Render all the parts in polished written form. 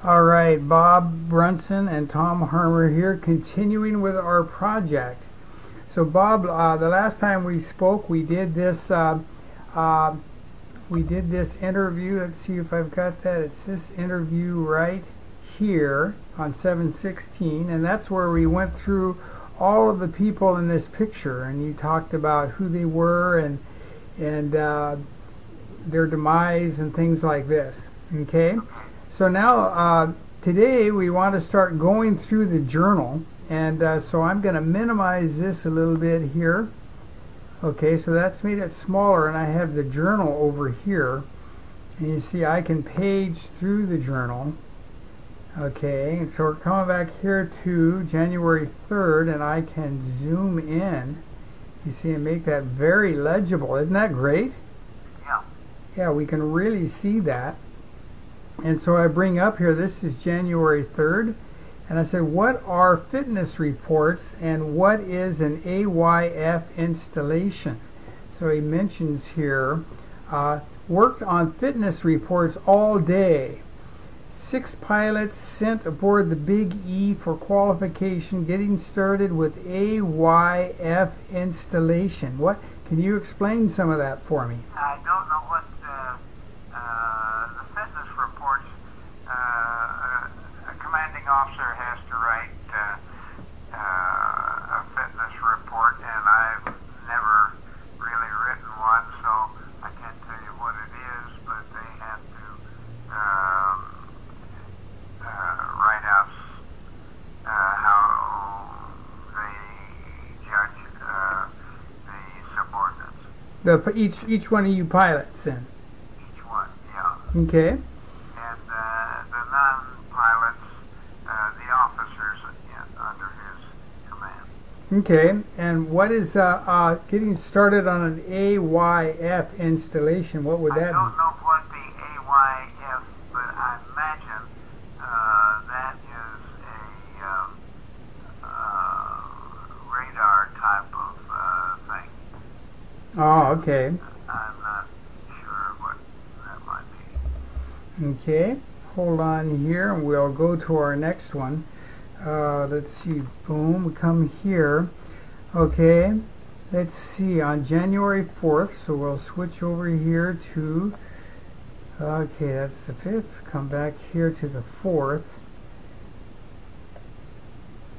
All right, Bob Brunson and Tom Harmer here, continuing with our project. So, Bob, the last time we spoke, we did this interview. Let's see if I've got that. It's this interview right here on 7/16, and that's where we went through all of the people in this picture, and you talked about who they were and their demise and things like this. Okay. So now, today we want to start going through the journal, and so I'm going to minimize this a little bit here. Okay, so that's made it smaller, and I have the journal over here, and you see I can page through the journal. Okay, so we're coming back here to January 3rd, and I can zoom in, you see, and make that very legible. Isn't that great? Yeah. Yeah, we can really see that. And so I bring up here, this is January 3rd, and I say, what are fitness reports and what is an AYF installation? So he mentions here, worked on fitness reports all day. 6 pilots sent aboard the Big E for qualification, getting started with AYF installation. What? Can you explain some of that for me? I don't know what the fitness reports. A commanding officer has to write a fitness report, and I've never really written one, so I can't tell you what it is, but they have to write out how they judge the subordinates. Each one of you pilots then. Each one, yeah. Okay. And the non-pilots, the officers under his command. Okay. And what is getting started on an AYF installation? What would that I don't know what the AYF, but I imagine that is a radar type of thing. Oh, okay. I'm not sure what that might be. Okay. Hold on here, and we'll go to our next one. Let's see. Boom. We come here. Okay. Let's see. On January 4th, so we'll switch over here to. Okay, that's the 5th. Come back here to the 4th.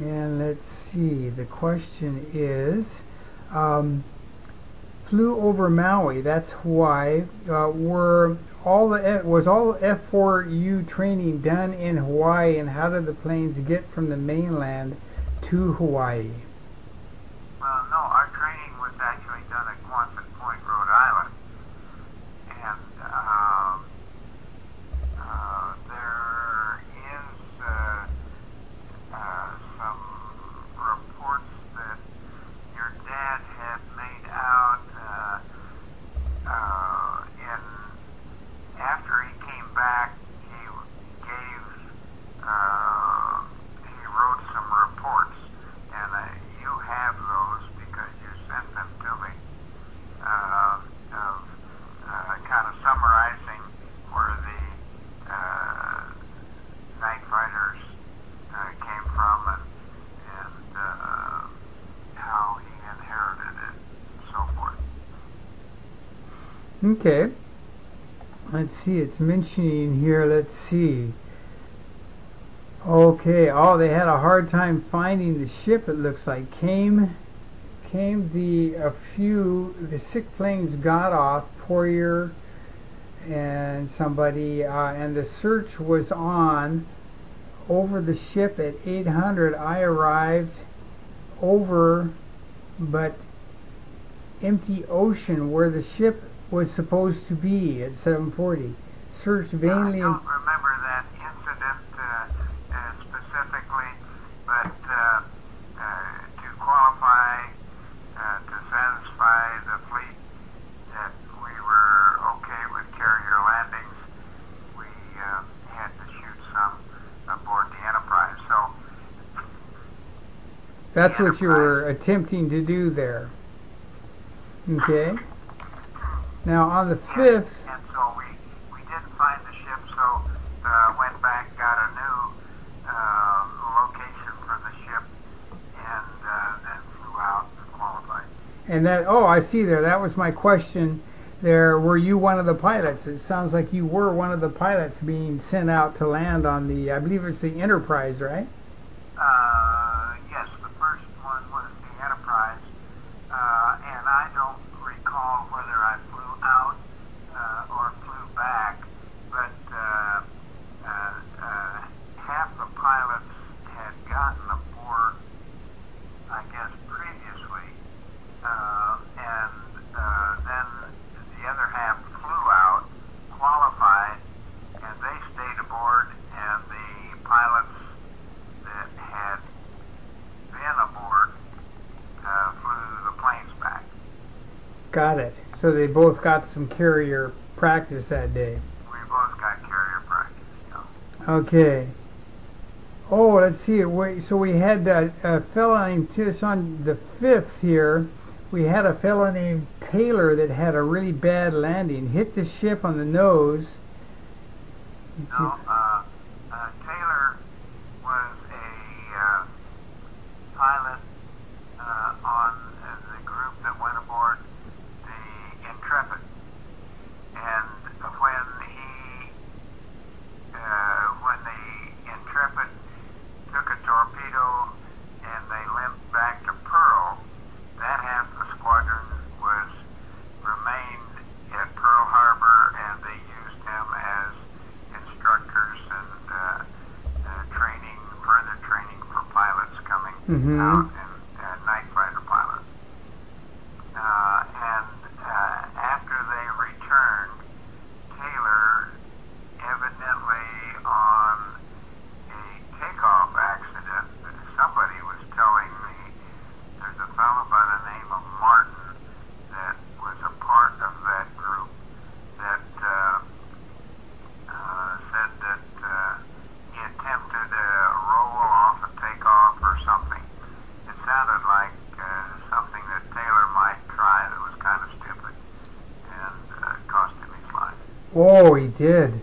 And let's see. The question is, flew over Maui. That's Hawaii. Was all F4U training done in Hawaii, and how did the planes get from the mainland to Hawaii? Well, no, our training was actually done at Quonset Point, Rhode Island. And there is some reports that your dad had made out after he came back. He wrote some reports, and you have those because you sent them to me, of kind of summarizing where the night fighters came from and how he inherited it and so forth. Okay. Let's see. It's mentioning here. Let's see. Okay. Oh, they had a hard time finding the ship. It looks like came the sick planes got off, Poirier and somebody, and the search was on over the ship at 800. I arrived over, but empty ocean where the ship was supposed to be at 7:40. Searched vainly. I don't remember that incident specifically, but to qualify, to satisfy the fleet that we were okay with carrier landings, we had to shoot some aboard the Enterprise. So that's what you were attempting to do there. Okay. Now on the 5th. And so we didn't find the ship, so went back, got it And that, oh, I see there. That was my question there. Were you one of the pilots? It sounds like you were one of the pilots being sent out to land on the, I believe it's the Enterprise, right? Yes, the first one was the Enterprise, and I don't recall whether I flew out or flew back, but half the pilots had gotten aboard, I guess, previously, and then the other half flew out, qualified, and they stayed aboard, and the pilots that had been aboard flew the planes back. Got it. So they both got some carrier practice that day. We both got carrier practice, yeah. Okay. Oh, let's see. So we had a fellow named, this on the 5th here, we had a fellow named Taylor that had a really bad landing, hit the ship on the nose. No, Taylor was a pilot on the group that went aboard the Intrepid, and when the Intrepid took a torpedo and they limped back to Pearl, that half the squadron remained at Pearl Harbor, and they used him as instructors and further training for pilots coming out, and night fighter pilots. After they returned, Taylor, evidently on a takeoff accident, somebody was telling me there's a fellow by the name of Martin that was a part of that group that said that he attempted a roll off a takeoff or something. It sounded like something that Taylor might try that was kind of stupid and cost him his life. Oh, he did.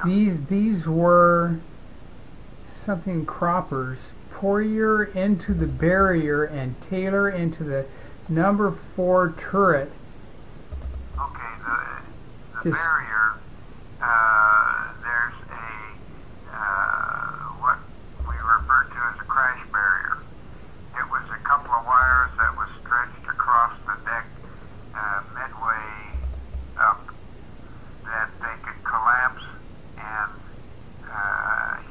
Yeah. These were something croppers. Poirier into the barrier and Taylor into the number 4 turret. Okay, the barrier, there's what we refer to as a crash barrier. It was a couple of wires that was stretched across the deck midway up that they could collapse and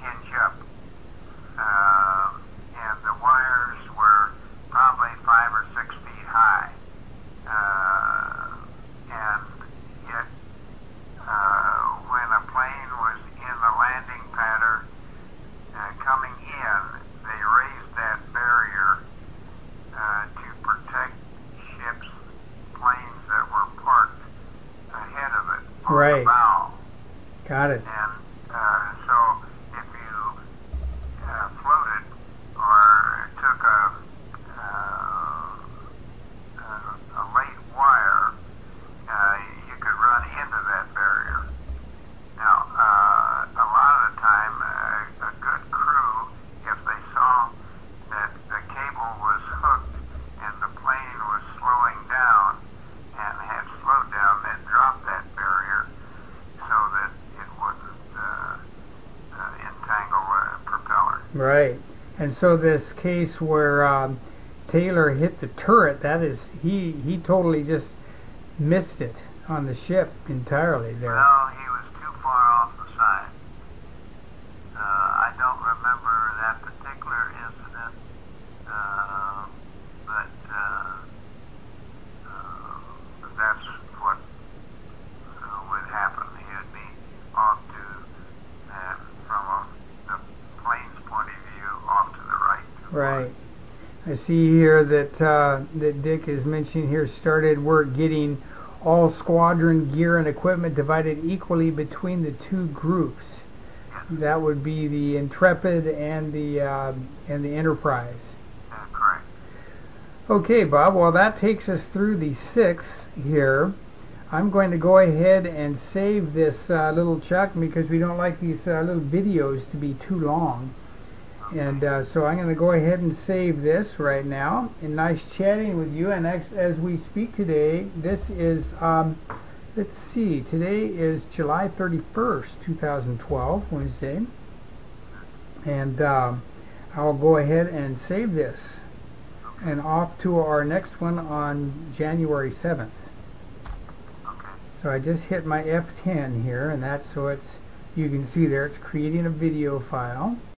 hinge up. And the wires were probably 5 or 6 feet high. And yet, when a plane was in the landing pattern coming in, they raised that barrier to protect ships, planes that were parked ahead of it on Right. the bow. Got it. And so if you floated or took a late wire, you could run into that barrier. Now, a lot of the time, a good crew, if they saw that the cable was hooked and the plane was slowing down and had slowed down, they'd drop that barrier so that it wouldn't entangle the propeller. Right. And so this case where Taylor hit the turret, that is, he totally just missed it on the ship entirely there. Well, he was too far off the side. I don't remember that particular incident, but that's what would happen. He would be off from the plane's point of view, off to the right. Right. I see here that that Dick is mentioning here started work getting all squadron gear and equipment divided equally between the two groups. That would be the Intrepid and the Enterprise. Correct. Okay, Bob. Well, that takes us through the 6th here. I'm going to go ahead and save this little chuck because we don't like these little videos to be too long. And so I'm going to go ahead and save this right now. And nice chatting with you. And as we speak today, this is, let's see, today is July 31st, 2012, Wednesday. And I'll go ahead and save this. And off to our next one on January 7th. So I just hit my F10 here, and that's so it's, you can see there it's creating a video file.